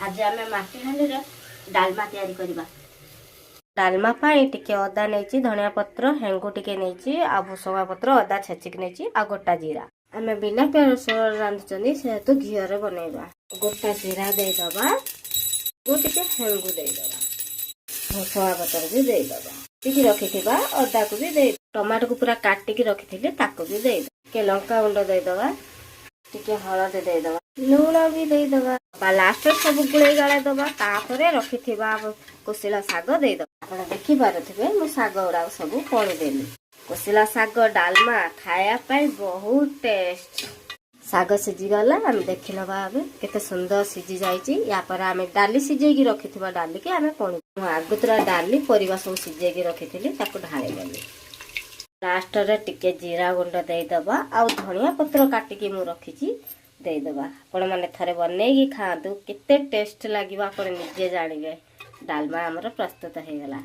आज आम माटी हांडी डालमा तैयारी करबा। डालमा पाई टिके अदा नहीं धनिया पत्र हेंगु टिके नहीं आ भुसंगा पत्र अदा छेचिक नहीं आ गोटा जीरा आम बिना प्याज रसुण रांधुचंदी सेहेतु घीरे बनैबा। गोटा जीरा देदबा टिके हेंगु देदबा भुसंगा पत्र भी देदबा टिके रखिथिबा अदा को भी दे टमाटो को पूरा काटिकी रखिथिले ताको भी दे के लंका गुंड देदबा टिके हळद देदबा लूण भी देदबा लास्ट सब गुड़े गाला दबा तापरे रखिथिबा कोसिला साग देदबा। आपण देखि पारुथिबे मु साग उडा सब पड़ी देली। कोसिला साग डालमा खाया पाई बहुत टेस्ट। साग सिझी गला आम देखि नबा आबे केते सुंदर सिझी जाईची। या पर आम डाली सिझेकी रखिथिबा डाली के आम पड़ी मु आगुतरा डाली परिवा सब सिझेकी रखिथिली ताको ढाळी देली। लास्ट रे टिके जीरा गुंड देदबा आ धनिया पत्र काटिकी मु रखिची देदबा। आपण माने थरे बनेगी खातु केते टेस्ट लागिबा आपण निजे जानिबे। डालमा हमर प्रस्तुत हे गला।